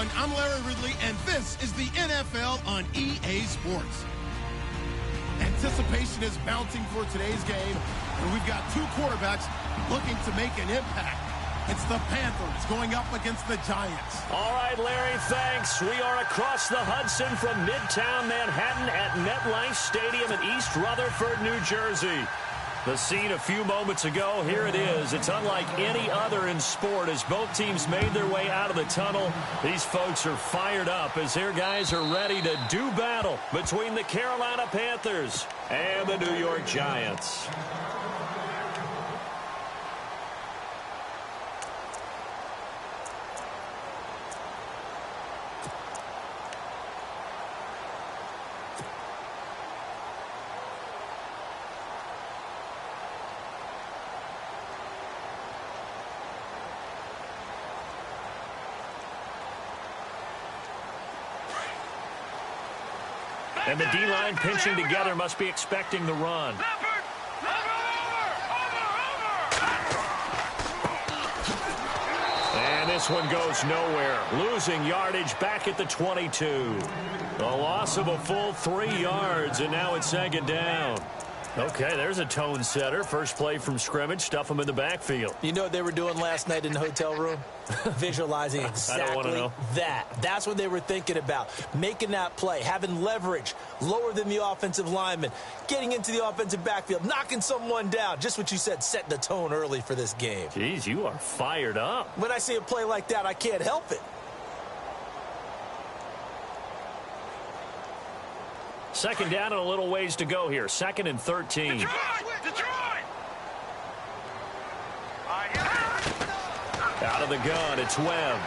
everyone. I'm Larry Ridley, and this is the NFL on EA Sports. Anticipation is mounting for today's game, and we've got two quarterbacks looking to make an impact. It's the Panthers going up against the Giants. All right, Larry, thanks. We are across the Hudson from Midtown Manhattan at MetLife Stadium in East Rutherford, New Jersey. The scene a few moments ago, here it is. It's unlike any other in sport as both teams made their way out of the tunnel. These folks are fired up as their guys are ready to do battle between the Carolina Panthers and the New York Giants. And the D-line pinching together must be expecting the run. And this one goes nowhere. Losing yardage back at the 22. A loss of a full 3 yards, and now it's second down. Okay, there's a tone setter. First play from scrimmage, stuff them in the backfield. You know what they were doing last night in the hotel room? Visualizing exactly that. That's what they were thinking about. Making that play, having leverage, lower than the offensive lineman, getting into the offensive backfield, knocking someone down. Just what you said, setting the tone early for this game. Jeez, you are fired up. When I see a play like that, I can't help it. Second down and a little ways to go here. 2nd and 13. Detroit! Out of the gun, it's Webb.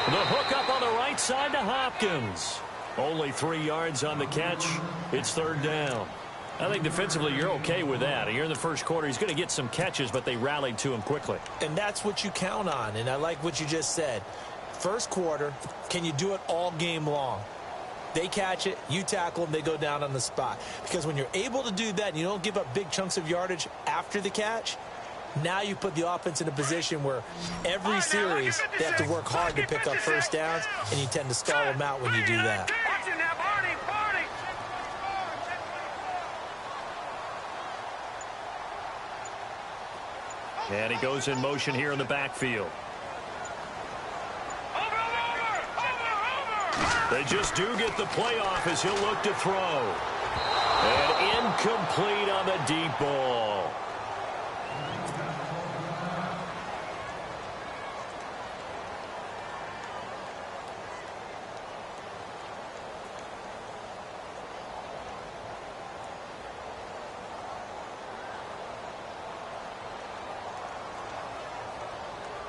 The hook up on the right side to Hopkins. Only 3 yards on the catch. It's third down. I think defensively you're okay with that. Here in the first quarter, he's going to get some catches, but they rallied to him quickly. And that's what you count on, and I like what you just said. First quarter, can you do it all game long? They catch it, you tackle them, they go down on the spot. Because when you're able to do that and you don't give up big chunks of yardage after the catch, now you put the offense in a position where every series they have to work hard to pick up first downs, and you tend to stall them out when you do that. And he goes in motion here in the backfield. They just do get the playoff as he'll look to throw. And incomplete on the deep ball.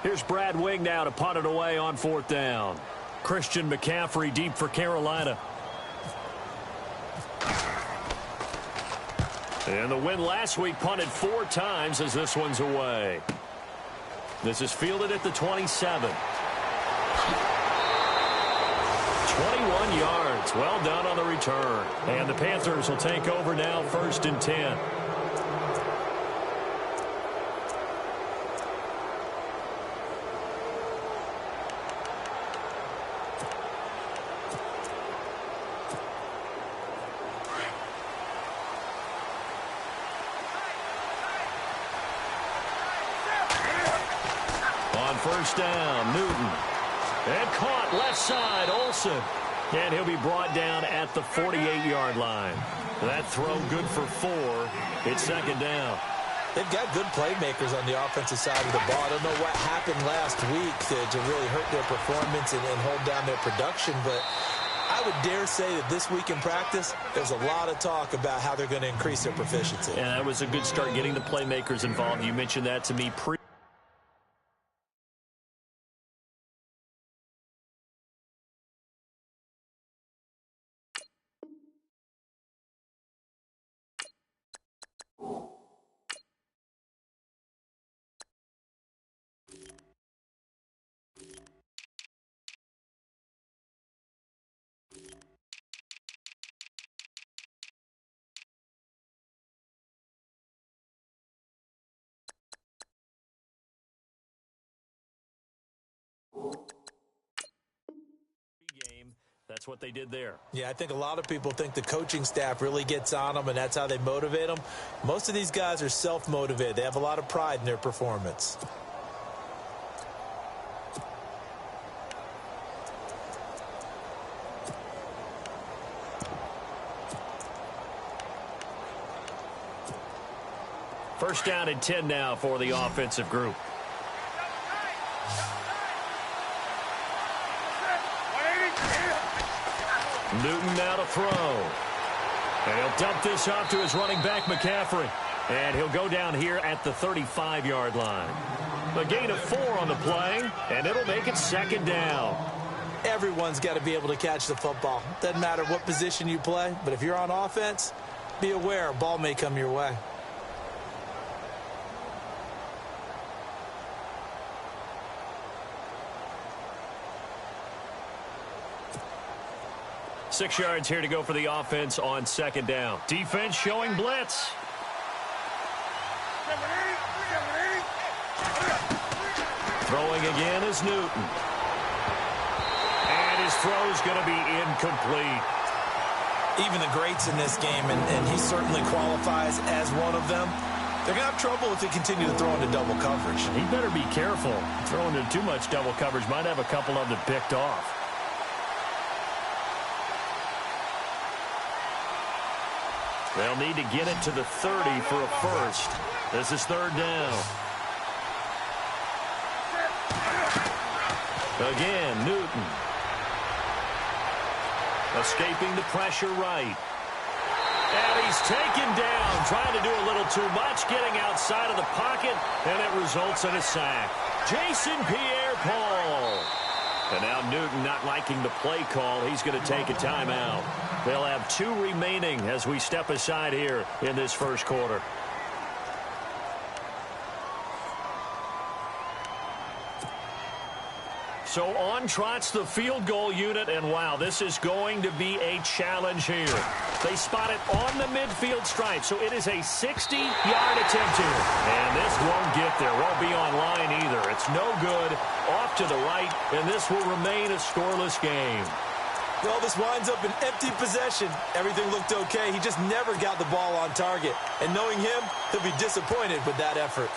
Here's Brad Wing now to punt it away on 4th down. Christian McCaffrey deep for Carolina. And the win last week punted 4 times as this one's away. This is fielded at the 27. 21 yards. Well done on the return. And the Panthers will take over now, 1st and 10. First down, Newton. And caught left side, Olsen. And he'll be brought down at the 48-yard line. That throw good for 4. It's second down. They've got good playmakers on the offensive side of the ball. I don't know what happened last week to really hurt their performance and hold down their production, but I would dare say that this week in practice, there's a lot of talk about how they're going to increase their proficiency. And that was a good start getting the playmakers involved. You mentioned that to me pre That's what they did there. Yeah, I think a lot of people think the coaching staff really gets on them, and that's how they motivate them. Most of these guys are self-motivated. They have a lot of pride in their performance. First down and 10 now for the offensive group. Newton now to throw. And he'll dump this off to his running back, McCaffrey. And he'll go down here at the 35-yard line. A gain of 4 on the play, and it'll make it second down. Everyone's got to be able to catch the football. Doesn't matter what position you play, but if you're on offense, be aware a ball may come your way. Six yards here to go for the offense on second down. Defense showing blitz. Throwing again is Newton. And his throw is going to be incomplete. Even the greats in this game, and he certainly qualifies as one of them, they're going to have trouble if they continue to throw into double coverage. He better be careful. Throwing into too much double coverage might have a couple of them picked off. They'll need to get it to the 30 for a first. This is third down. Again, Newton. Escaping the pressure right. And he's taken down, trying to do a little too much, getting outside of the pocket, and it results in a sack. Jason Pierre-Paul. And now Newton not liking the play call. He's going to take a timeout. They'll have 2 remaining as we step aside here in this first quarter. So on trots the field goal unit, and wow, this is going to be a challenge here. They spot it on the midfield stripe, so it is a 60-yard attempt here. And this won't get there, won't be on line either. It's no good, off to the right, and this will remain a scoreless game. Well, this winds up an empty possession. Everything looked okay. He just never got the ball on target. And knowing him, he'll be disappointed with that effort.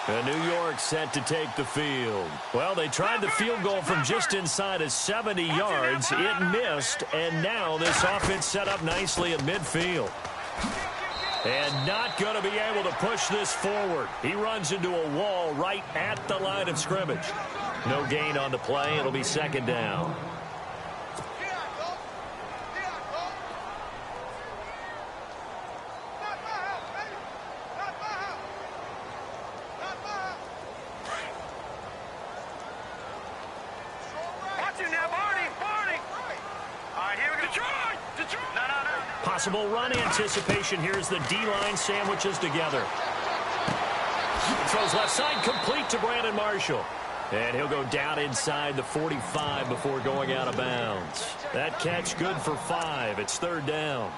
And New York set to take the field. Well, they tried the field goal from just inside of 70 yards. It missed, and now this offense set up nicely at midfield. And not going to be able to push this forward. He runs into a wall right at the line of scrimmage. No gain on the play. It'll be second down. Possible run anticipation. Here's the D-line sandwiches together. Throws left side, complete to Brandon Marshall. And he'll go down inside the 45 before going out of bounds. That catch good for 5. It's third down.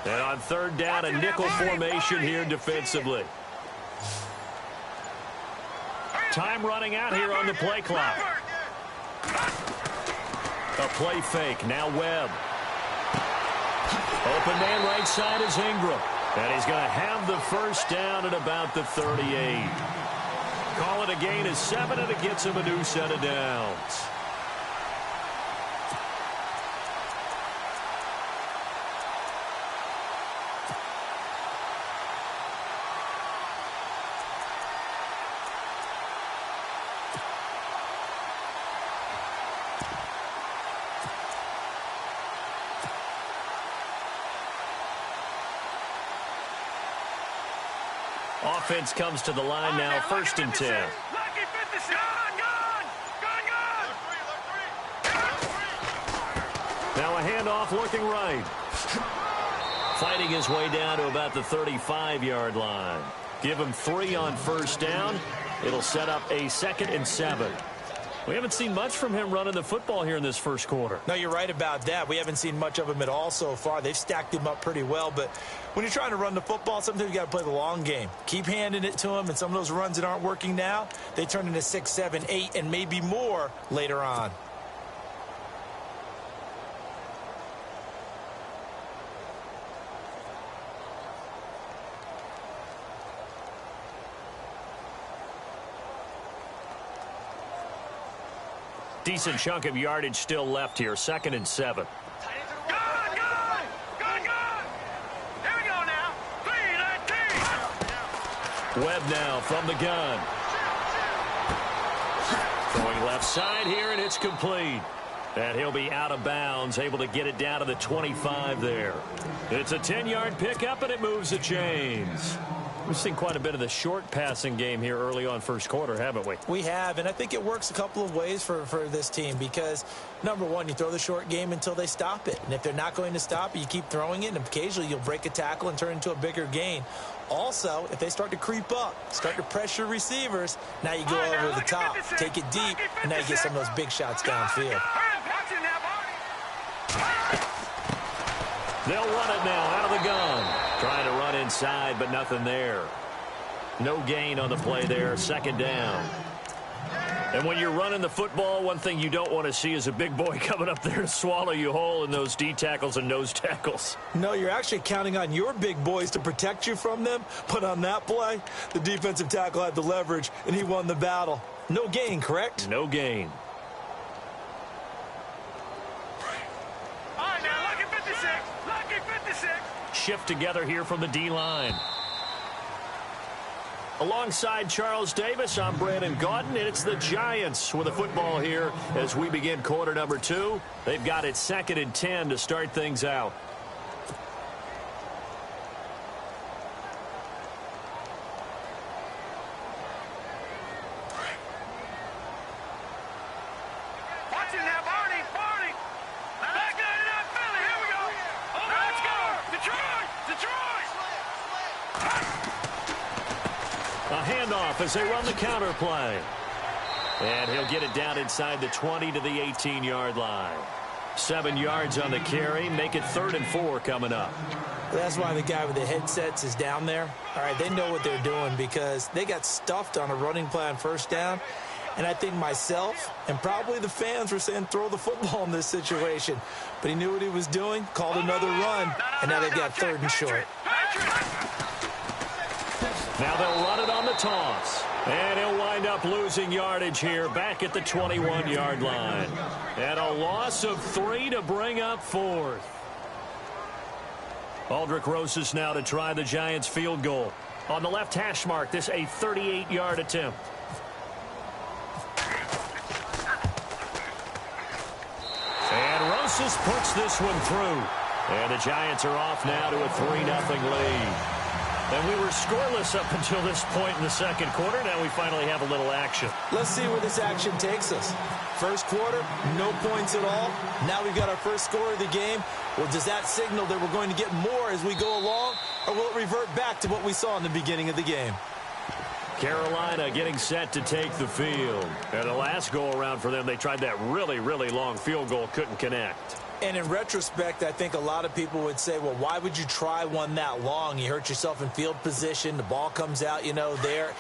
And on third down, a nickel formation here defensively. Time running out here on the play clock. A play fake. Now Webb. Open man right side is Ingram. And he's going to have the first down at about the 38. Call it a gain of 7, and it gets him a new set of downs. Offense comes to the line now, 1st and 10. Now a handoff looking right. Fighting his way down to about the 35-yard line. Give him 3 on 1st down. It'll set up a 2nd and 7. We haven't seen much from him running the football here in this first quarter. No, you're right about that. We haven't seen much of him at all so far. They've stacked him up pretty well, but when you're trying to run the football, sometimes you got to play the long game. Keep handing it to him, and some of those runs that aren't working now, they turn into 6, 7, 8, and maybe more later on. Decent chunk of yardage still left here. 2nd and 7. Webb now from the gun. Throwing left side here, and it's complete. And he'll be out of bounds, able to get it down to the 25 there. It's a 10-yard pickup, and it moves the chains. We've seen quite a bit of the short passing game here early on first quarter, haven't we? We have, and I think it works a couple of ways for this team because, number one, you throw the short game until they stop it. And if they're not going to stop it, you keep throwing it, and occasionally you'll break a tackle and turn into a bigger gain. Also, if they start to creep up, start to pressure receivers, now you go over the top, take it deep, and now you get some of those big shots downfield. They'll run it now out of the gun. Trying to run inside, but nothing there. No gain on the play there. 2nd down. And when you're running the football, one thing you don't want to see is a big boy coming up there to swallow you whole in those D tackles and nose tackles. No, you're actually counting on your big boys to protect you from them. But on that play, the defensive tackle had the leverage, and he won the battle. No gain, correct? No gain. Shift together here from the D-line. Alongside Charles Davis, I'm Brandon Gaudin, and it's the Giants with the football here as we begin quarter number 2. They've got it 2nd and 10 to start things out. As they run the counter play. And he'll get it down inside the 20 to the 18-yard line. 7 yards on the carry. Make it 3rd and 4 coming up. That's why the guy with the headsets is down there. All right, they know what they're doing because they got stuffed on a running play on 1st down. And I think myself and probably the fans were saying throw the football in this situation. But he knew what he was doing, called another run, and now they've got 3rd and short. Now they'll run it on the toss. And he'll wind up losing yardage here back at the 21-yard line. And a loss of 3 to bring up 4th. Aldrich Rosas now to try the Giants field goal. On the left hash mark, this a 38-yard attempt. And Rosas puts this one through. And the Giants are off now to a 3-0 lead. And we were scoreless up until this point in the second quarter. Now we finally have a little action. Let's see where this action takes us. First quarter, no points at all. Now we've got our first score of the game. Well, does that signal that we're going to get more as we go along? Or will it revert back to what we saw in the beginning of the game? Carolina getting set to take the field. And the last go-around for them, they tried that really, really long field goal, couldn't connect. And in retrospect, I think a lot of people would say, well, why would you try one that long? You hurt yourself in field position. The ball comes out, there.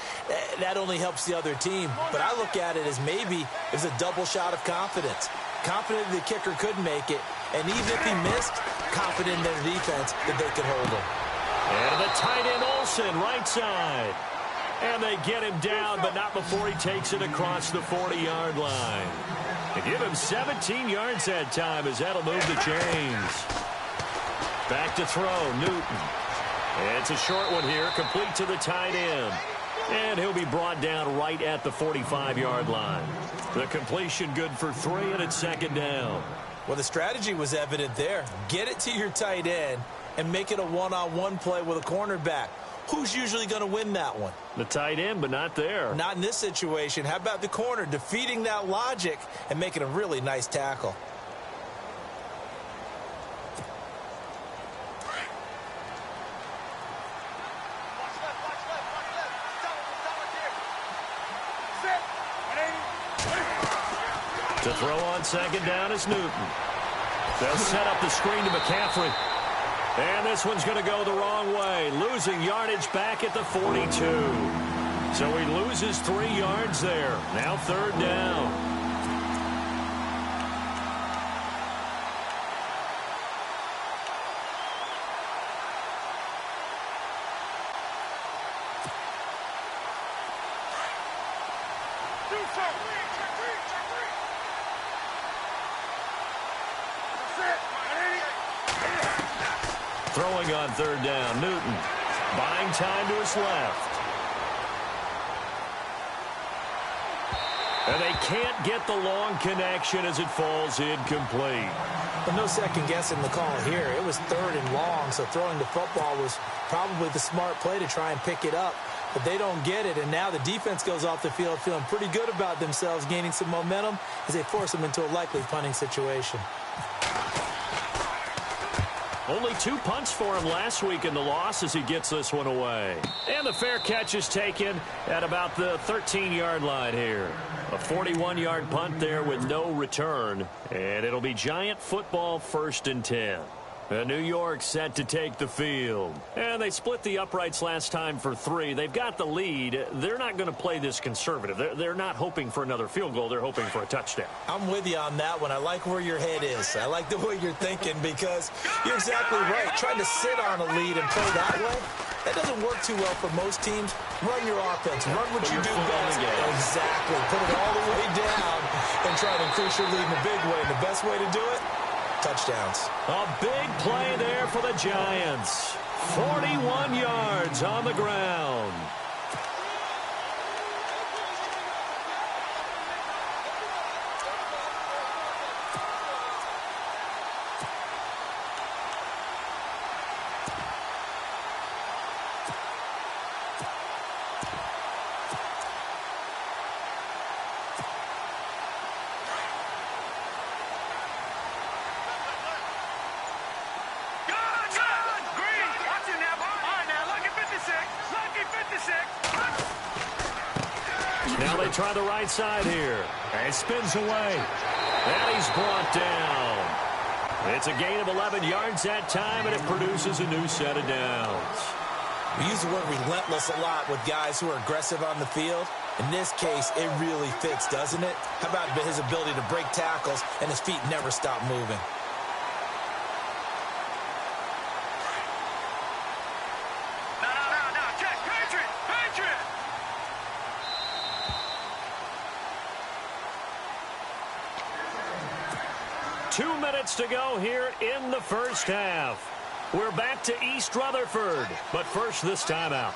That only helps the other team. But I look at it as maybe it's a double shot of confidence. Confident the kicker could make it. And even if he missed, confident in their defense that they could hold him. And the tight end Olsen, right side. And they get him down, but not before he takes it across the 40-yard line. They give him 17 yards that time as that'll move the chains. Back to throw, Newton. It's a short one here, complete to the tight end. And he'll be brought down right at the 45-yard line. The completion good for 3, and it's 2nd down. Well, the strategy was evident there. Get it to your tight end and make it a one-on-one play with a cornerback. who's usually going to win that one? The tight end, but not there. Not in this situation. How about the corner defeating that logic and making a really nice tackle? To throw on second down is Newton. They'll set up the screen to McCaffrey. And this one's going to go the wrong way. Losing yardage back at the 42. So he loses 3 yards there. Now third down. Throwing on third down, Newton. Buying time to his left. And they can't get the long connection as it falls incomplete. But no second guessing the call here. It was third and long, so throwing the football was probably the smart play to try and pick it up. But they don't get it, and now the defense goes off the field feeling pretty good about themselves, gaining some momentum as they force them into a likely punting situation. Only 2 punts for him last week in the loss as he gets this one away. And the fair catch is taken at about the 13-yard line here. A 41-yard punt there with no return. And it'll be Giant football 1st and 10. New York set to take the field. And they split the uprights last time for 3. They've got the lead. They're not going to play this conservative. They're not hoping for another field goal. They're hoping for a touchdown. I'm with you on that one. I like where your head is. I like the way you're thinking because you're exactly right. Trying to sit on a lead and play that way, that doesn't work too well for most teams. Run your offense. Run what you do best. Exactly. Put it all the way down and try to increase your lead in a big way. And the best way to do it, touchdowns. A big play there for the Giants. 41 yards on the ground. Now they try the right side here. And spins away. And he's brought down. It's a gain of 11 yards that time, and it produces a new set of downs. We use the word relentless a lot with guys who are aggressive on the field. In this case, it really fits, doesn't it? How about his ability to break tackles and his feet never stop moving? To go here in the first half. We're back to East Rutherford, but first this time out.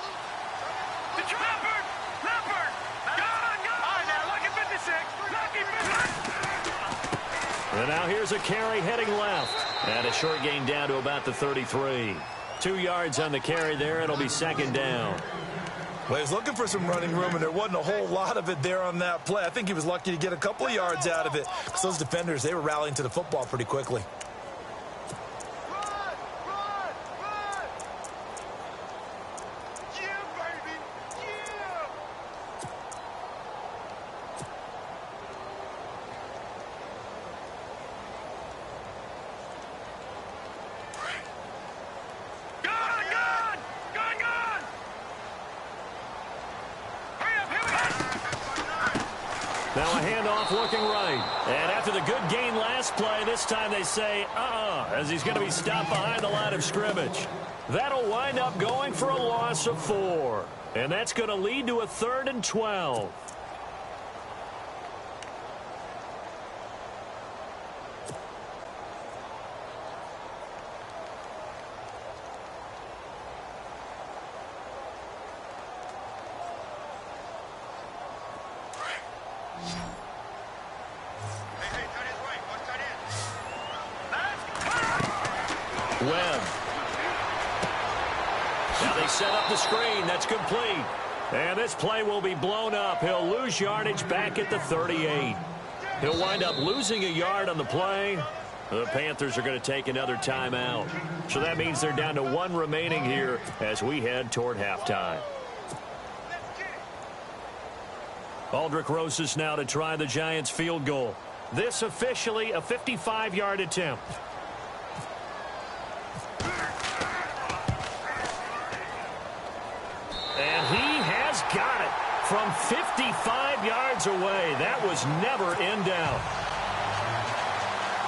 And now here's a carry heading left. And a short gain down to about the 33. 2 yards on the carry there. It'll be second down. Well, he was looking for some running room, and there wasn't a whole lot of it there on that play. I think he was lucky to get a couple of yards out of it because those defenders, they were rallying to the football pretty quickly. Now a handoff looking right. And after the good gain last play, this time they say, as he's going to be stopped behind the line of scrimmage. That'll wind up going for a loss of 4. And that's going to lead to a 3rd and 12. Webb. Now Now they set up the screen. That's complete. And this play will be blown up. He'll lose yardage back at the 38. He'll wind up losing a yard on the play. The Panthers are going to take another timeout. So that means they're down to 1 remaining here as we head toward halftime. Aldrich Rosas now to try the Giants field goal. This officially a 55-yard attempt. And he has got it from 55 yards away. That was never in doubt.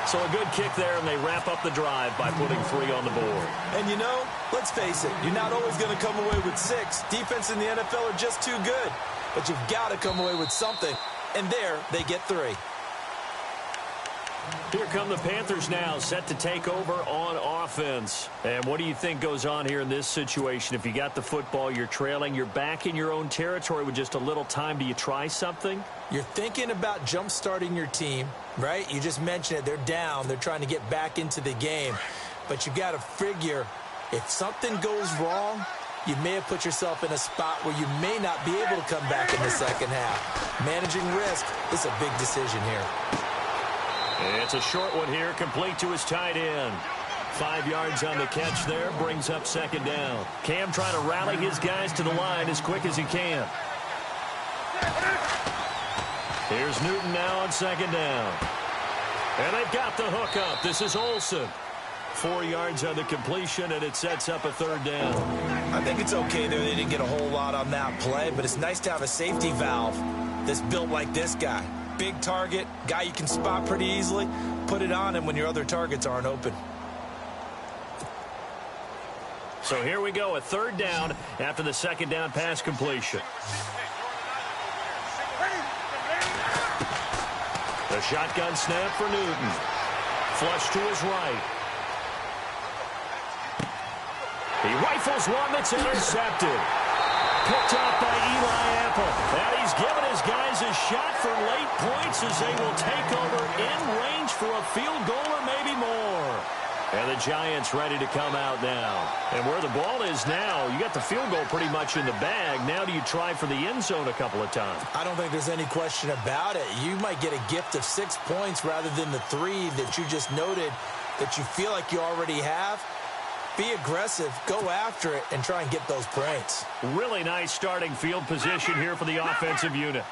So a good kick there, and they wrap up the drive by putting 3 on the board. And you know, let's face it, you're not always going to come away with 6. Defense in the NFL are just too good. But you've got to come away with something. And there, they get 3. Here come the Panthers now, set to take over on offense. And what do you think goes on here in this situation? If you got the football, you're trailing, you're back in your own territory with just a little time. Do you try something? You're thinking about jump-starting your team, right? You just mentioned it. They're down. They're trying to get back into the game. But you've got to figure, if something goes wrong, you may have put yourself in a spot where you may not be able to come back in the second half. Managing risk is a big decision here. It's a short one here, complete to his tight end. 5 yards on the catch there, brings up second down. Cam trying to rally his guys to the line as quick as he can. Here's Newton now on second down. And they've got the hook up. This is Olsen. 4 yards on the completion, and it sets up a third down. I think it's okay there. They didn't get a whole lot on that play, but it's nice to have a safety valve that's built like this guy. Big target, guy you can spot pretty easily. Put it on him when your other targets aren't open. So here we go, a third down after the second down pass completion. The shotgun snap for Newton. Flush to his right. He rifles one that's intercepted. Picked off by Eli Apple. And he's given his guys a shot for late points as they will take over in range for a field goal or maybe more. And the Giants ready to come out now. And where the ball is now, you got the field goal pretty much in the bag. Now do you try for the end zone a couple of times? I don't think there's any question about it. You might get a gift of 6 points rather than the 3 that you just noted that you feel like you already have. Be aggressive, go after it, and try and get those points. Really nice starting field position here for the offensive unit.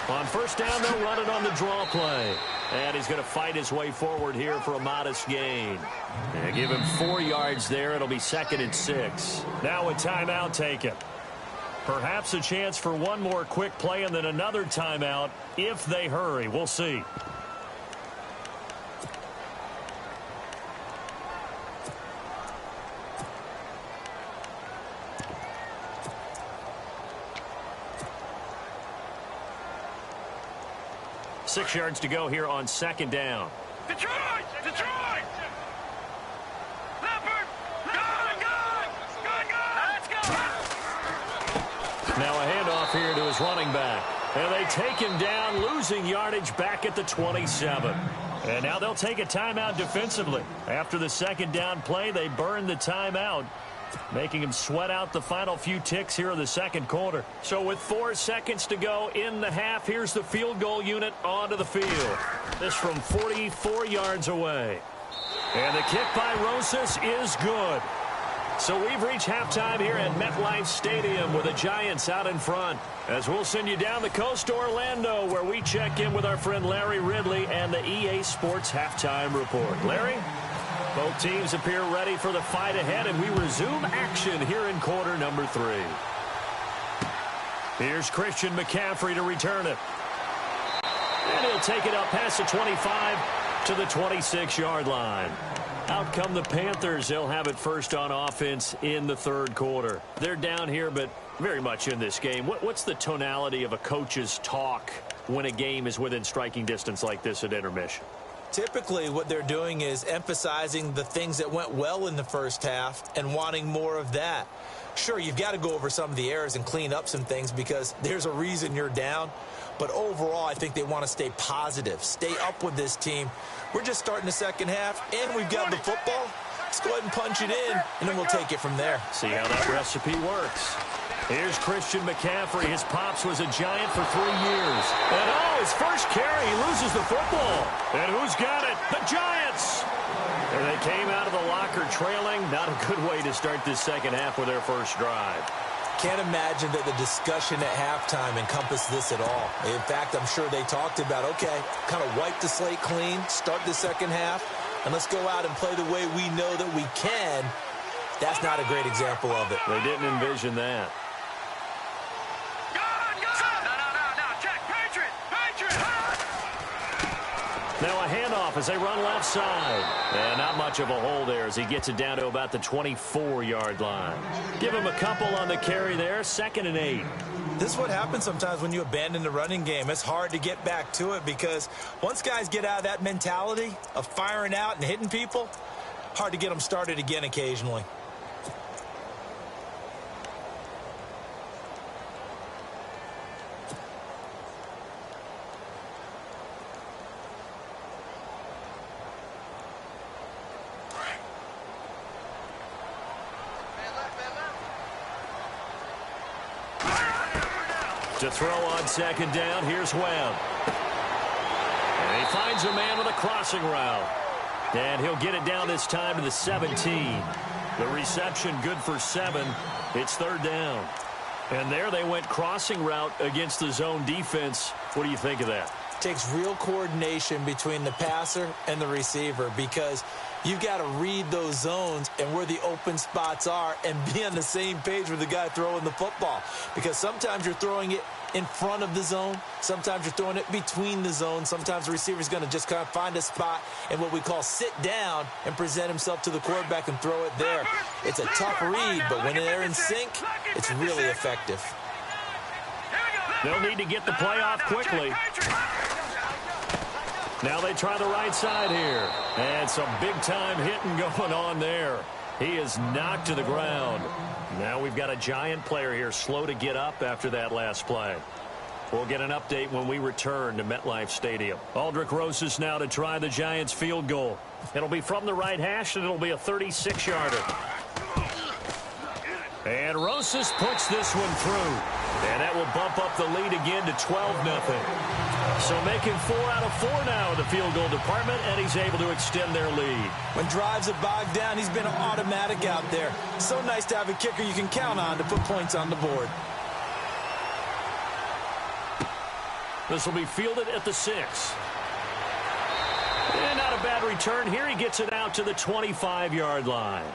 On first down, they'll run it on the draw play. And he's going to fight his way forward here for a modest gain. And give him 4 yards there. It'll be 2nd and 6. Now a timeout taken. Perhaps a chance for one more quick play and then another timeout if they hurry. We'll see. Six yards to go here on second down. Detroit! Detroit! Now a handoff here to his running back. And they take him down, losing yardage back at the 27. And now they'll take a timeout defensively. After the second down play, they burn the timeout, making him sweat out the final few ticks here in the second quarter. So with 4 seconds to go in the half, here's the field goal unit onto the field. This from 44 yards away. And the kick by Rosas is good. So we've reached halftime here at MetLife Stadium with the Giants out in front. As we'll send you down the coast to Orlando, where we check in with our friend Larry Ridley and the EA Sports Halftime Report. Larry? Both teams appear ready for the fight ahead, and we resume action here in quarter number 3. Here's Christian McCaffrey to return it. And he'll take it up past the 25 to the 26-yard line. Out come the Panthers. They'll have it first on offense in the third quarter. They're down here, but very much in this game. What's the tonality of a coach's talk when a game is within striking distance like this at intermission? Typically, what they're doing is emphasizing the things that went well in the first half and wanting more of that. Sure, you've got to go over some of the errors and clean up some things because there's a reason you're down. But overall, I think they want to stay positive, stay up with this team. We're just starting the second half, and we've got the football. Let's go ahead and punch it in, and then we'll take it from there. See how that recipe works. Here's Christian McCaffrey. His pops was a Giant for 3 years. And, his first carry, he loses the football. And who's got it? The Giants! And they came out of the locker trailing. Not a good way to start this second half with their first drive. Can't imagine that the discussion at halftime encompassed this at all. In fact, I'm sure they talked about, okay, kind of wipe the slate clean, start the second half, and let's go out and play the way we know that we can. That's not a great example of it. They didn't envision that. Now a handoff as they run left side. And not much of a hole there as he gets it down to about the 24-yard line. Give him a couple on the carry there. 2nd and 8. This is what happens sometimes when you abandon the running game. It's hard to get back to it because once guys get out of that mentality of firing out and hitting people, hard to get them started again occasionally. To throw on 2nd down, here's Webb. And he finds a man with a crossing route. And he'll get it down this time to the 17. The reception good for 7. It's 3rd down. And there they went crossing route against the zone defense. What do you think of that? Takes real coordination between the passer and the receiver because you've got to read those zones and where the open spots are and be on the same page with the guy throwing the football. Because sometimes you're throwing it in front of the zone. Sometimes you're throwing it between the zones. Sometimes the receiver's going to just kind of find a spot and what we call sit down and present himself to the quarterback and throw it there. It's a tough read, but when they're in sync, it's really effective. They'll need to get the play off quickly. Now they try the right side here. And some big-time hitting going on there. He is knocked to the ground. Now we've got a Giant player here slow to get up after that last play. We'll get an update when we return to MetLife Stadium. Aldrick Rosas now to try the Giants field goal. It'll be from the right hash, and it'll be a 36-yarder. And Rosas puts this one through. And that will bump up the lead again to 12-0. So making 4 out of 4 now in the field goal department, and he's able to extend their lead. When drives are bogged down, he's been an automatic out there. So nice to have a kicker you can count on to put points on the board. This will be fielded at the 6. And not a bad return here. He gets it out to the 25-yard line.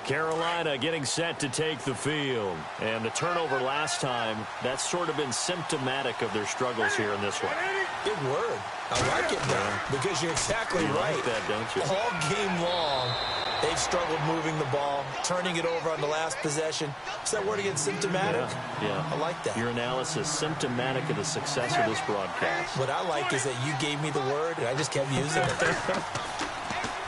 Carolina getting set to take the field. And the turnover last time, that's sort of been symptomatic of their struggles here in this one. Good word. I like it, man, because you're exactly right. Like that, don't you? All game long, they've struggled moving the ball, turning it over on the last possession. Is that word again, symptomatic? Yeah. I like that. Your analysis, symptomatic of the success of this broadcast. What I like is that you gave me the word, and I just kept using it.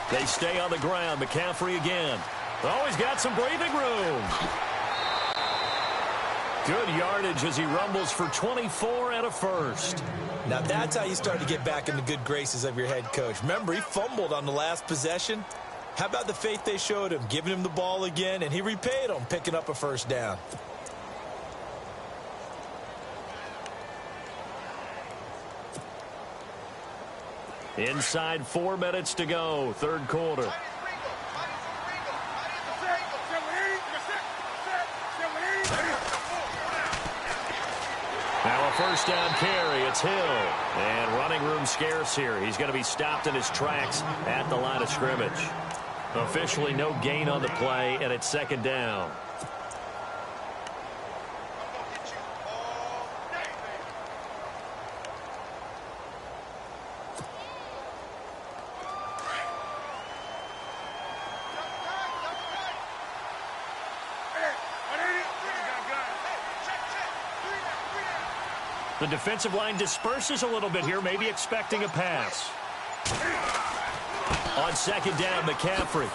They stay on the ground. McCaffrey again. Oh, he's got some breathing room. Good yardage as he rumbles for 24 and a first. Now that's how you start to get back in the good graces of your head coach. Remember, he fumbled on the last possession. How about the faith they showed him, giving him the ball again, and he repaid them, picking up a first down. Inside 4 minutes to go, third quarter. Now a first down carry. It's Hill. And running room scarce here. He's going to be stopped in his tracks at the line of scrimmage. Officially no gain on the play, and it's 2nd down. The defensive line disperses a little bit here, maybe expecting a pass. On second down, McCaffrey.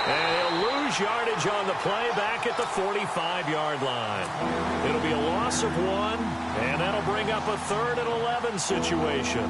And he'll lose yardage on the play back at the 45-yard line. It'll be a loss of 1, and that'll bring up a 3rd and 11 situation.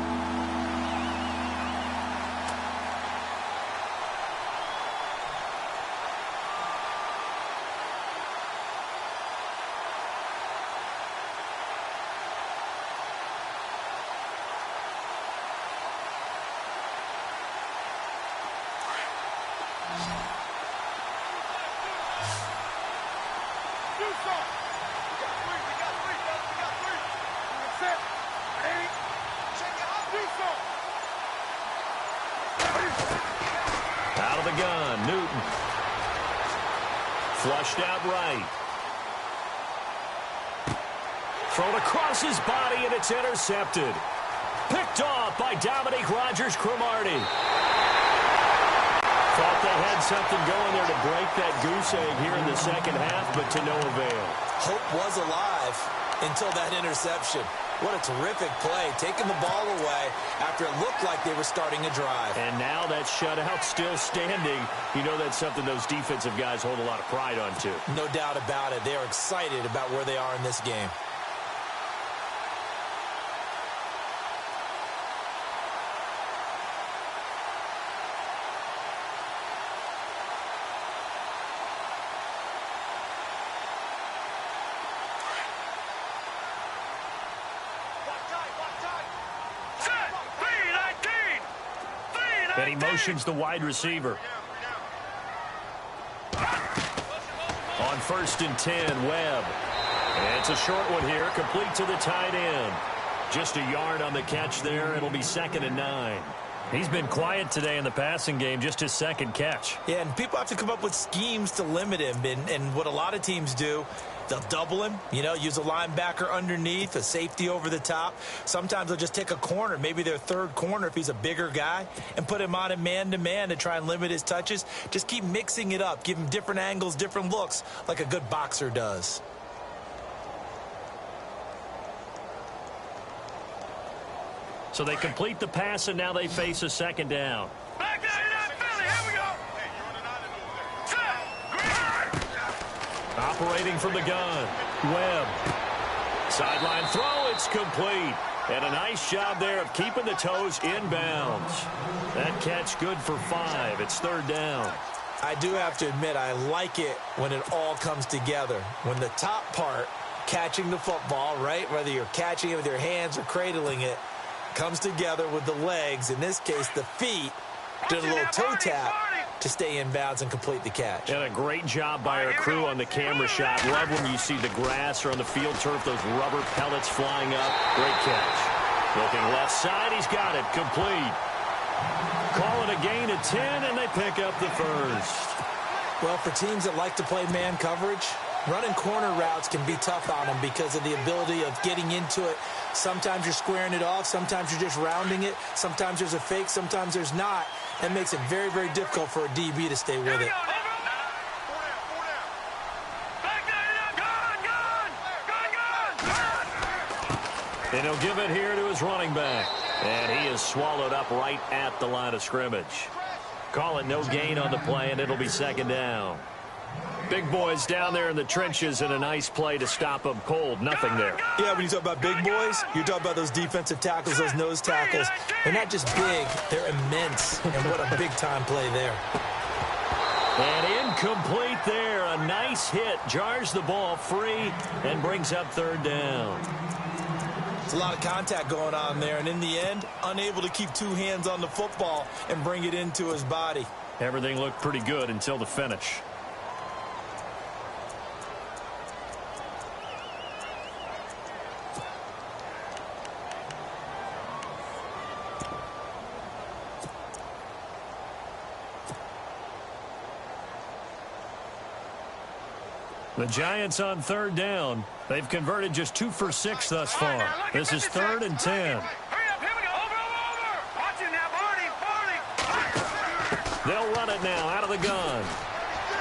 Out of the gun, Newton. Flushed out right. Thrown across his body, and it's intercepted. Picked off by Dominique Rodgers-Cromartie. Thought they had something going there to break that goose egg here in the second half, but to no avail. Hope was alive until that interception. What a terrific play, taking the ball away after it looked like they were starting a drive. And now that shutout still standing. You know that's something those defensive guys hold a lot of pride on, too. No doubt about it. They are excited about where they are in this game. And he motions the wide receiver. On 1st and 10, Webb. And it's a short one here, complete to the tight end. Just a yard on the catch there. It'll be 2nd and 9. He's been quiet today in the passing game, just his 2nd catch. Yeah, and people have to come up with schemes to limit him. And what a lot of teams do, they'll double him, use a linebacker underneath, a safety over the top. Sometimes they'll just take a corner, maybe their 3rd corner if he's a bigger guy, and put him on a man-to-man to try and limit his touches. Just keep mixing it up, give him different angles, different looks, like a good boxer does. So they complete the pass, and now they face a 2nd down. Back down, you're not Philly. Here we go. Operating from the gun, Webb. Sideline throw, it's complete. And a nice job there of keeping the toes inbounds. That catch good for 5. It's 3rd down. I do have to admit, I like it when it all comes together. When the top part, catching the football, right, whether you're catching it with your hands or cradling it, comes together with the legs, in this case the feet, did a little toe tap to stay in bounds and complete the catch. And a great job by our crew on the camera shot. Love when you see the grass or on the field turf, those rubber pellets flying up. Great catch. Looking left side, he's got it, complete. Call it a gain of 10, and they pick up the 1st. Well, for teams that like to play man coverage, running corner routes can be tough on them because of the ability of getting into it. Sometimes you're squaring it off. Sometimes you're just rounding it. Sometimes there's a fake. Sometimes there's not. That makes it very, very difficult for a DB to stay with it. And he'll give it here to his running back. And he is swallowed up right at the line of scrimmage. Call it no gain on the play, and it'll be 2nd down. Big boys down there in the trenches, and a nice play to stop them cold. Nothing there. Yeah, when you talk about big boys, you're talking about those defensive tackles, those nose tackles. They're not just big, they're immense. And what a big-time play there. And incomplete there. A nice hit. Jars the ball free and brings up 3rd down. It's a lot of contact going on there. And in the end, unable to keep 2 hands on the football and bring it into his body. Everything looked pretty good until the finish. The Giants on 3rd down. They've converted just 2 for 6 thus far. This is 3rd and 10. Hurry up, here we go. Over. Watch it now, Barney. They'll run it now out of the gun.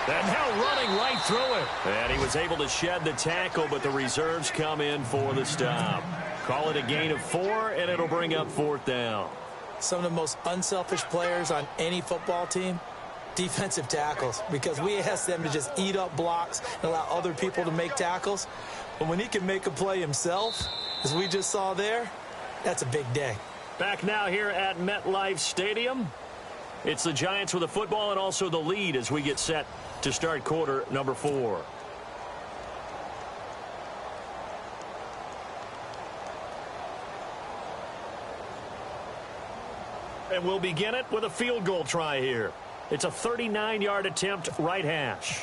And now running right through it. And he was able to shed the tackle, but the reserves come in for the stop. Call it a gain of 4, and it'll bring up 4th down. Some of the most unselfish players on any football team, defensive tackles, because we ask them to just eat up blocks and allow other people to make tackles. But when he can make a play himself, as we just saw there, that's a big day. Back now here at MetLife Stadium. It's the Giants with the football and also the lead as we get set to start quarter number 4. And we'll begin it with a field goal try here. It's a 39-yard attempt, right hash.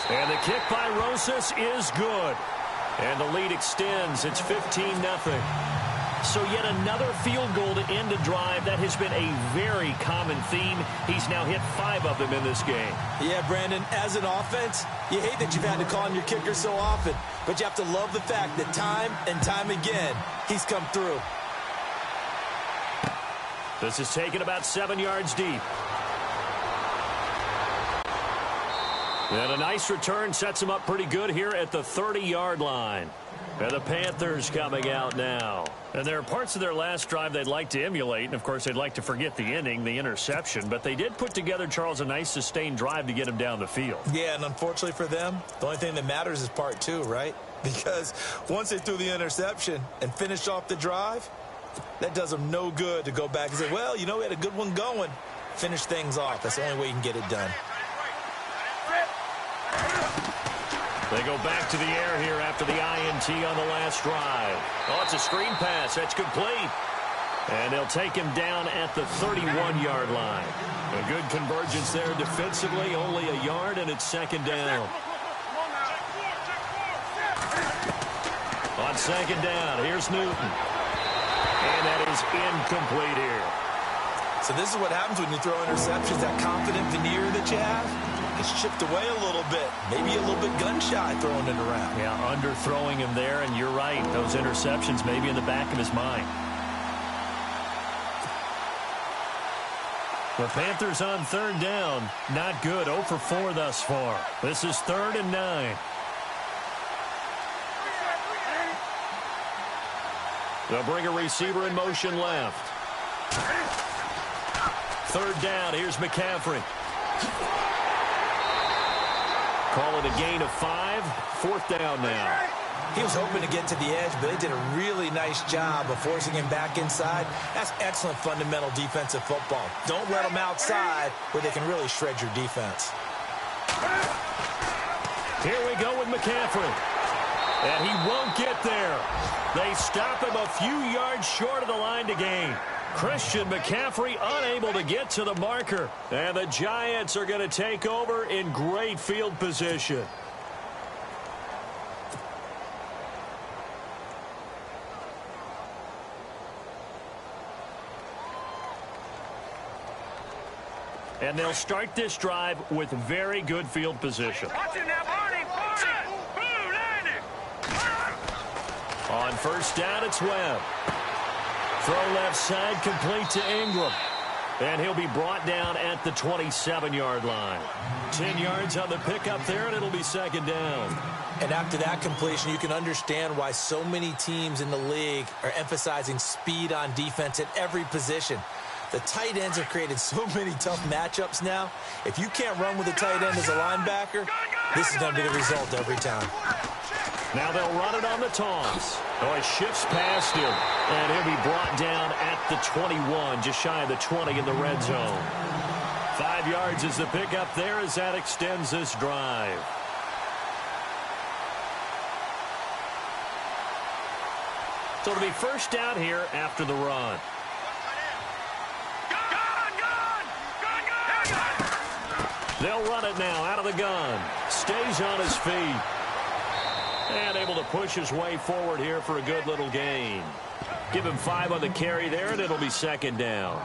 And the kick by Rosas is good. And the lead extends. It's 15-0. So yet another field goal to end a drive. That has been a very common theme. He's now hit 5 of them in this game. Yeah, Brandon, as an offense, you hate that you've had to call on your kicker so often, but you have to love the fact that time and time again, he's come through. This is taken about 7 yards deep. And a nice return sets him up pretty good here at the 30-yard line. And the Panthers coming out now. And there are parts of their last drive they'd like to emulate. And, of course, they'd like to forget the ending, the interception. But they did put together, Charles, a nice sustained drive to get him down the field. Yeah, and unfortunately for them, the only thing that matters is part 2, right? Because once they threw the interception and finished off the drive, that does them no good to go back and say, well, you know, we had a good one going. Finish things off. That's the only way you can get it done. They go back to the air here after the INT on the last drive. Oh, it's a screen pass. That's complete. And they'll take him down at the 31-yard line. A good convergence there defensively, only a yard, and it's 2nd down. On 2nd down, here's Newton. And that is incomplete here. So this is what happens when you throw interceptions. That confident veneer that you have gets chipped away a little bit. Maybe a little bit gun-shy throwing it around. Yeah, underthrowing him there, and you're right. Those interceptions may be in the back of his mind. The Panthers on 3rd down. Not good. 0 for 4 thus far. This is 3rd and 9. They'll bring a receiver in motion left. 3rd down. Here's McCaffrey. Call it a gain of 5. 4th down now. He was hoping to get to the edge, but they did a really nice job of forcing him back inside. That's excellent fundamental defensive football. Don't let them outside where they can really shred your defense. Here we go with McCaffrey. And he won't get there. They stop him a few yards short of the line to gain. Christian McCaffrey unable to get to the marker. And the Giants are going to take over in great field position. And they'll start this drive with very good field position. Watch it now, Barney. Boom, landing. On 1st down, it's Webb. Throw left side, complete to Ingram. And he'll be brought down at the 27-yard line. 10 yards on the pickup there, and it'll be 2nd down. And after that completion, you can understand why so many teams in the league are emphasizing speed on defense at every position. The tight ends have created so many tough matchups now. If you can't run with a tight end as a linebacker, this is going to be the result every time. Now they'll run it on the toss. Oh, he shifts past him. And he'll be brought down at the 21, just shy of the 20 in the red zone. 5 yards is the pickup there as that extends this drive. So it'll be 1st down here after the run. They'll run it now out of the gun. Stays on his feet. And able to push his way forward here for a good little gain. Give him 5 on the carry there, and it'll be 2nd down.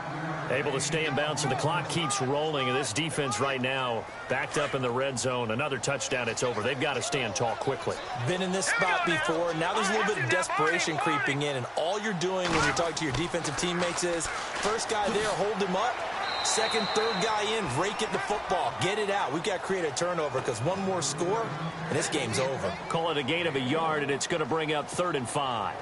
Able to stay in bounds, and the clock keeps rolling. And this defense right now backed up in the red zone. Another touchdown, it's over. They've got to stand tall quickly. Been in this spot before. Now there's a little bit of desperation creeping in. And all you're doing when you're talking to your defensive teammates is, first guy there, hold him up. Second, third guy in, rake at the football. Get it out. We've got to create a turnover because one more score, and this game's over. Call it a gain of a yard, and it's going to bring up 3rd and 5.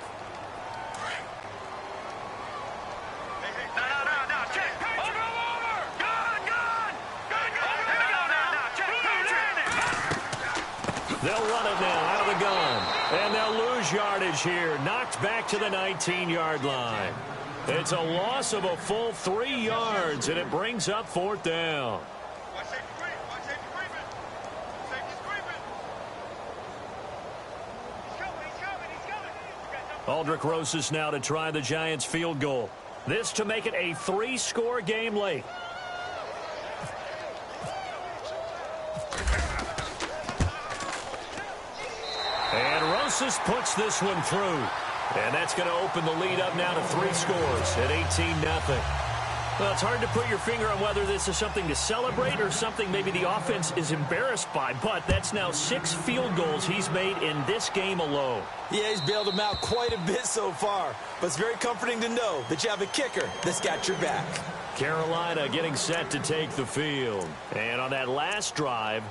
They'll run it now out of the gun, and they'll lose yardage here. Knocked back to the 19-yard line. It's a loss of a full 3 yards, and it brings up 4th down. Aldrich Rosas now to try the Giants field goal. This to make it a 3-score game late. And Rosas puts this one through. And that's going to open the lead up now to 3 scores at 18-0. Well, it's hard to put your finger on whether this is something to celebrate or something maybe the offense is embarrassed by. But that's now 6 field goals he's made in this game alone. Yeah, he's bailed them out quite a bit so far. But it's very comforting to know that you have a kicker that's got your back. Carolina getting set to take the field. And on that last drive,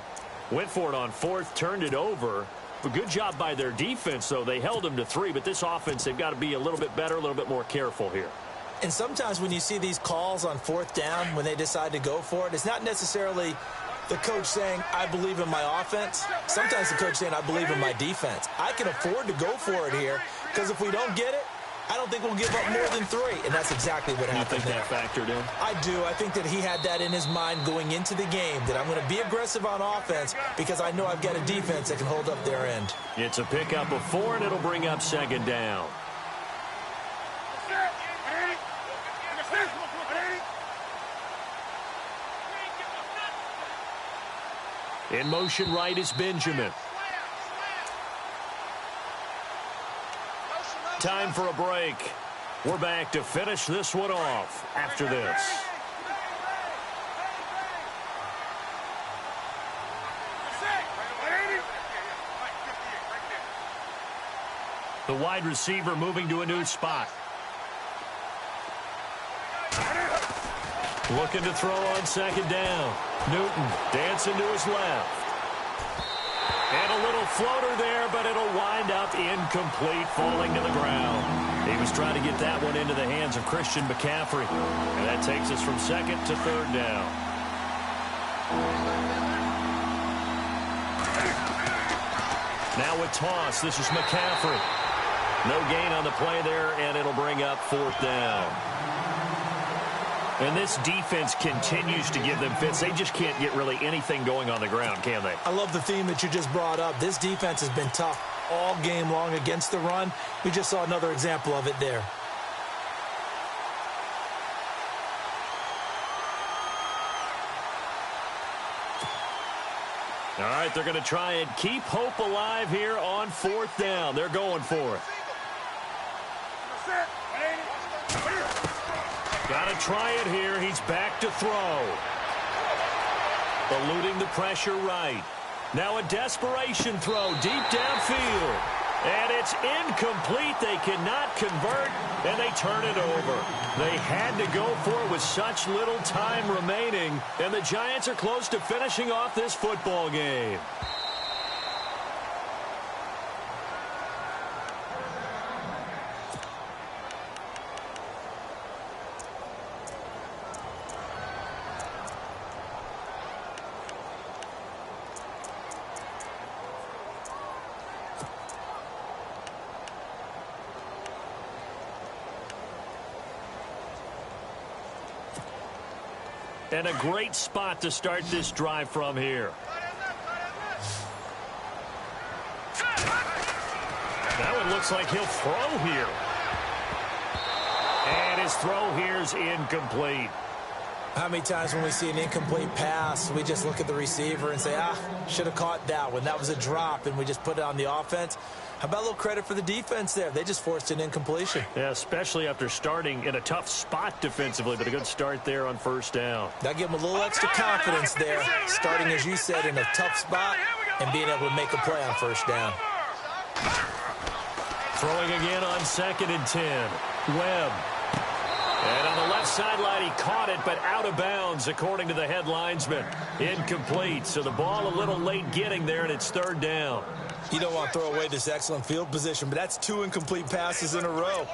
went for it on 4th, turned it over. A good job by their defense, though. They held them to 3, but this offense, they've got to be a little bit better, a little bit more careful here. And sometimes when you see these calls on 4th down, when they decide to go for it, it's not necessarily the coach saying, I believe in my offense. Sometimes the coach saying, I believe in my defense. I can afford to go for it here, because if we don't get it, I don't think we'll give up more than 3. And that's exactly what happened there. You think that factored in? I do. I think that he had that in his mind going into the game, that I'm going to be aggressive on offense because I know I've got a defense that can hold up their end. It's a pickup of 4, and it'll bring up 2nd down. In motion right is Benjamin. Time for a break. We're back to finish this one off after this. The wide receiver moving to a new spot. Looking to throw on 2nd down. Newton dancing to his left. And a little floater there, but it'll wind up incomplete, falling to the ground. He was trying to get that one into the hands of Christian McCaffrey. And that takes us from 2nd to 3rd down. Now with toss, this is McCaffrey. No gain on the play there, and it'll bring up 4th down. And this defense continues to give them fits. They just can't get really anything going on the ground, can they? I love the theme that you just brought up. This defense has been tough all game long against the run. We just saw another example of it there. All right, they're going to try and keep hope alive here on 4th down. They're going for it. Got to try it here. He's back to throw. Eluding the pressure right. Now a desperation throw deep downfield. And it's incomplete. They cannot convert, and they turn it over. They had to go for it with such little time remaining, and the Giants are close to finishing off this football game. And a great spot to start this drive from here. That one looks like he'll throw here. And his throw here's incomplete. How many times when we see an incomplete pass, we just look at the receiver and say, should have caught that one. That was a drop, and we just put it on the offense. How about a little credit for the defense there? They just forced an incompletion. Yeah, especially after starting in a tough spot defensively, but a good start there on 1st down. That give them a little extra confidence there, starting, as you said, in a tough spot and being able to make a play on 1st down. Throwing again on 2nd and 10. Webb. And on the left sideline, he caught it, but out of bounds, according to the head linesman. Incomplete, so the ball a little late getting there, and it's third down. You don't want to throw away this excellent field position, but that's 2 incomplete passes in a row.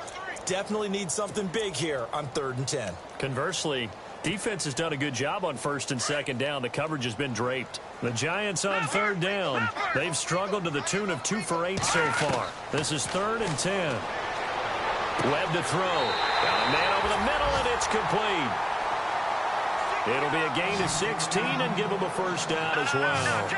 Definitely need something big here on 3rd and 10. Conversely, defense has done a good job on 1st and 2nd down. The coverage has been draped. The Giants on 3rd down. They've struggled to the tune of 2 for 8 so far. This is 3rd and 10. Webb to throw. Got a man over the middle, and it's complete. It'll be a gain of 16 and give him a first down as well.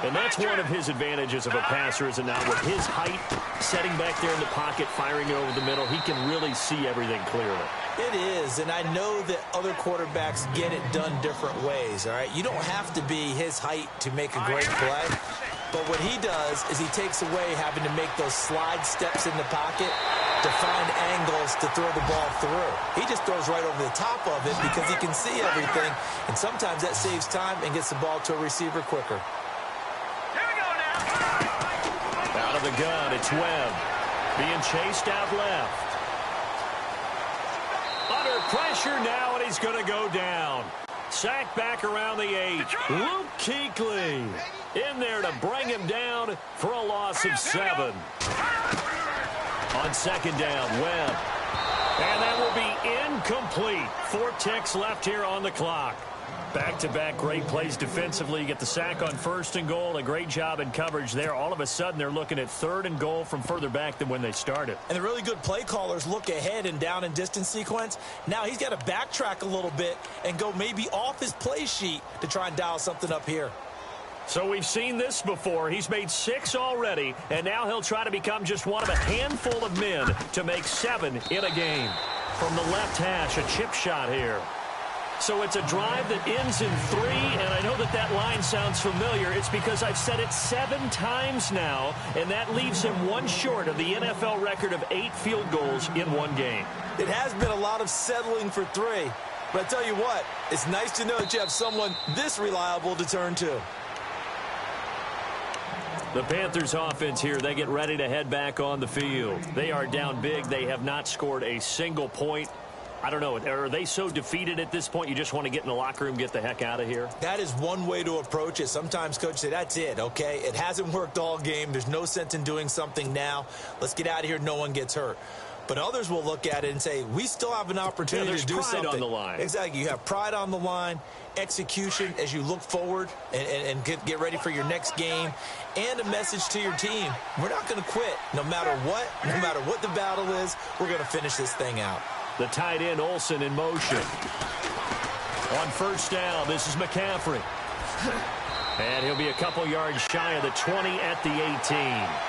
And that's one of his advantages of a passer, is it not? With his height, setting back there in the pocket, firing it over the middle, he can really see everything clearly. It is, and I know that other quarterbacks get it done different ways, all right? You don't have to be his height to make a great play. But what he does is he takes away having to make those slide steps in the pocket to find angles to throw the ball through. He just throws right over the top of it because he can see everything, and sometimes that saves time and gets the ball to a receiver quicker. Here we go now. Out of the gun, it's Webb. Being chased out left. Under pressure now, and he's going to go down. Sacked back around the 8. Luke Kuechly in there to bring him down for a loss of 7. On 2nd down, Webb. And that will be incomplete. 4 ticks left here on the clock. Back-to-back great plays defensively. You get the sack on 1st and goal. A great job in coverage there. All of a sudden, they're looking at 3rd and goal from further back than when they started. And the really good play callers look ahead and down and distance sequence. Now he's got to backtrack a little bit and go maybe off his play sheet to try and dial something up here. So we've seen this before. He's made 6 already, and now he'll try to become just one of a handful of men to make 7 in a game. From the left hash, a chip shot here. So it's a drive that ends in 3, and I know that line sounds familiar. It's because I've said it 7 times now, and that leaves him 1 short of the NFL record of 8 field goals in 1 game. It has been a lot of settling for 3, but I tell you what, it's nice to know that you have someone this reliable to turn to. The Panthers offense here, they get ready to head back on the field. They are down big. They have not scored a single point. I don't know. Are they so defeated at this point you just want to get in the locker room, get the heck out of here? That is one way to approach it. Sometimes coaches say, that's it, okay? It hasn't worked all game. There's no sense in doing something now. Let's get out of here. No one gets hurt. But others will look at it and say, we still have an opportunity to do something. There's pride on the line. Exactly. You have pride on the line, execution as you look forward and get ready for your next game, and a message to your team. We're not going to quit no matter what the battle is. We're going to finish this thing out. The tight end, Olsen, in motion. On 1st down, this is McCaffrey. And he'll be a couple yards shy of the 20 at the 18.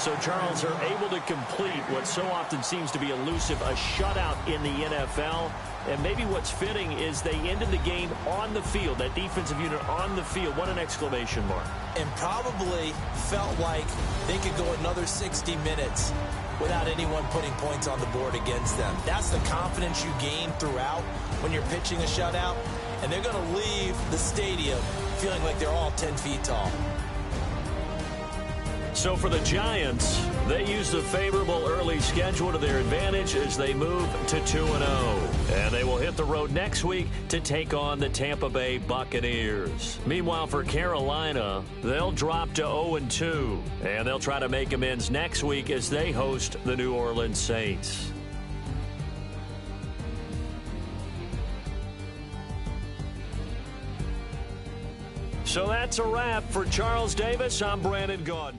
So Charles are able to complete what so often seems to be elusive, a shutout in the NFL. And maybe what's fitting is they ended the game on the field, that defensive unit on the field. What an exclamation mark. And probably felt like they could go another 60 minutes without anyone putting points on the board against them. That's the confidence you gain throughout when you're pitching a shutout. And they're going to leave the stadium feeling like they're all 10 feet tall. So for the Giants, they use the favorable early schedule to their advantage as they move to 2-0. And they will hit the road next week to take on the Tampa Bay Buccaneers. Meanwhile, for Carolina, they'll drop to 0-2. And they'll try to make amends next week as they host the New Orleans Saints. So that's a wrap for Charles Davis. I'm Brandon Gaudin.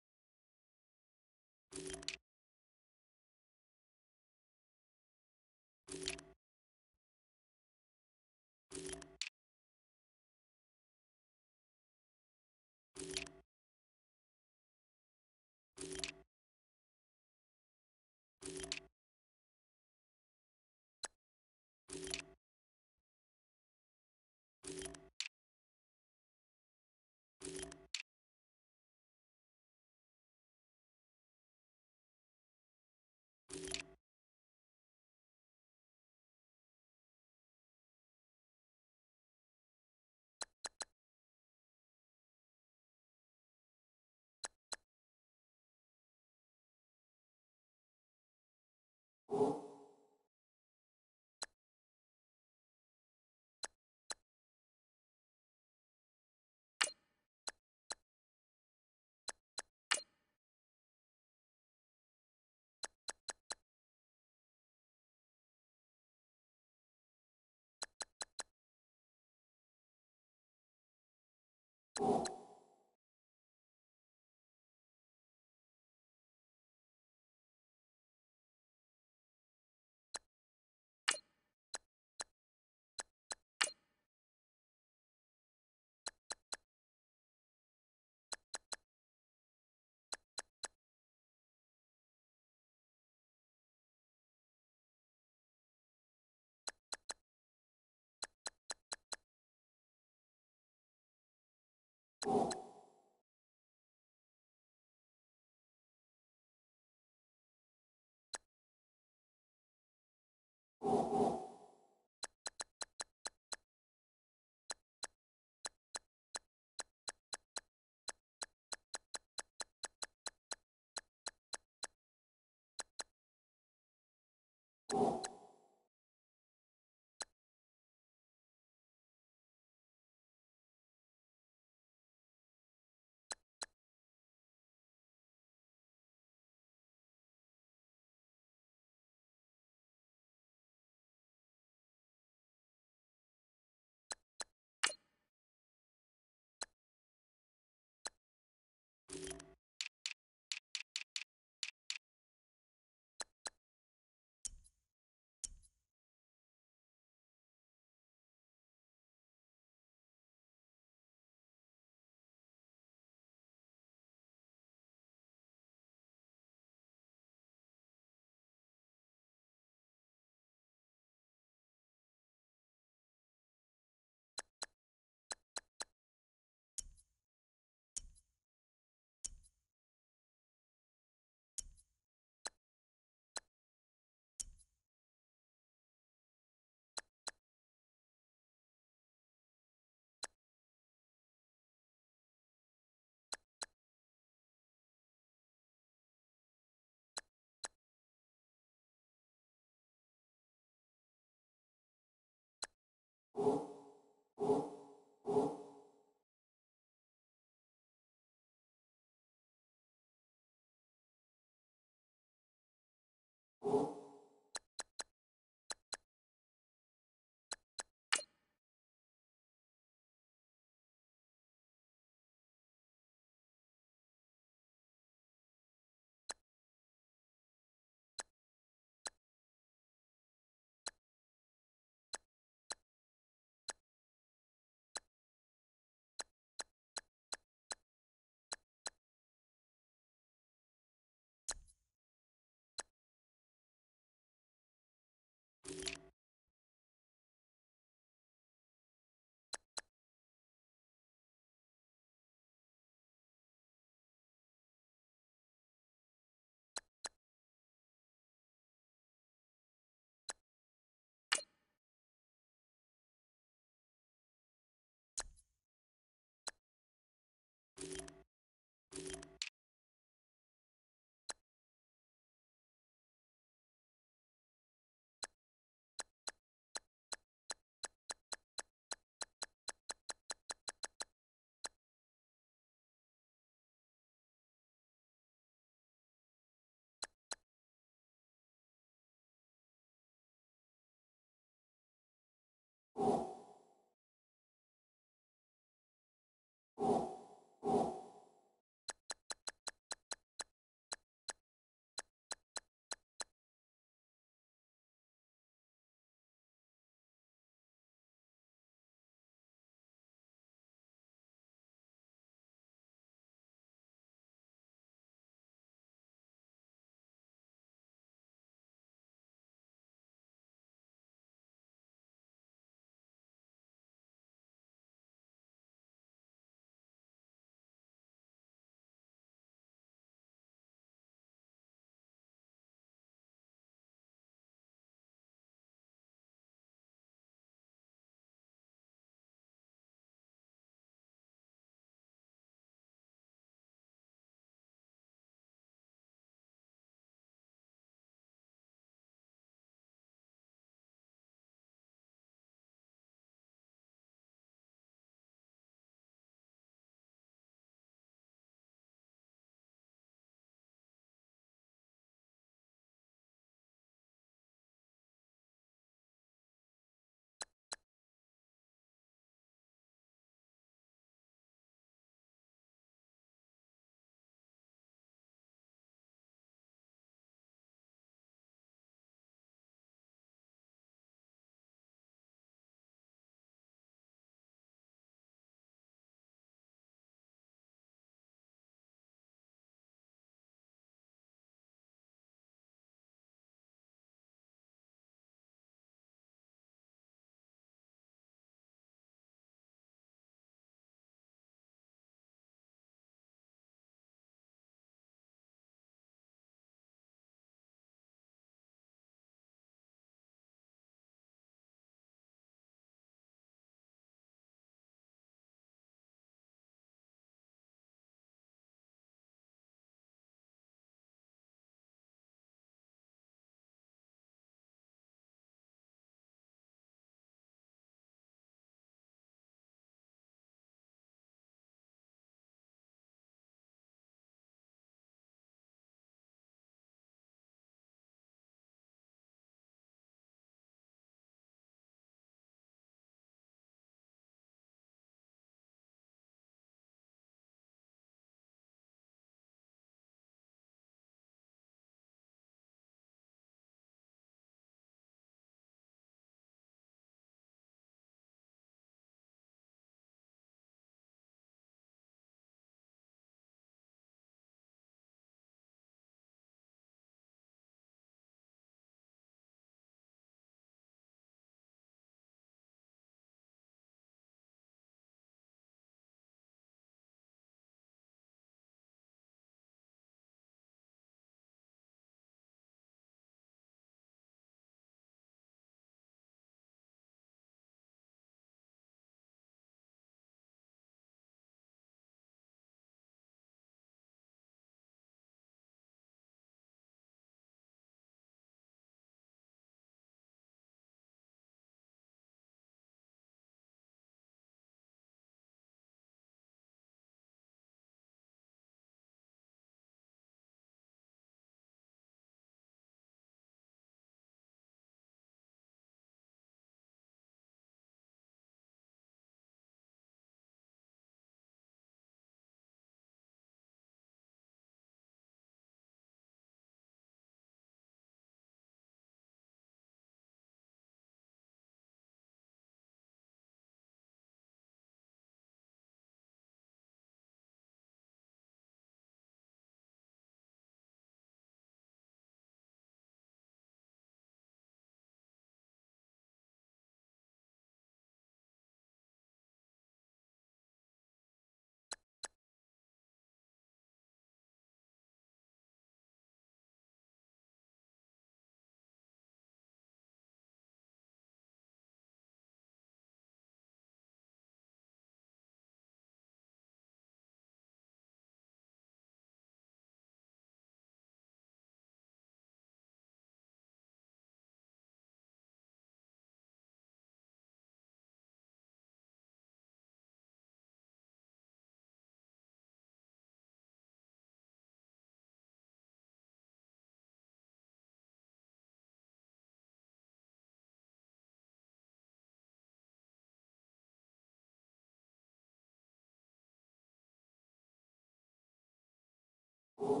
you.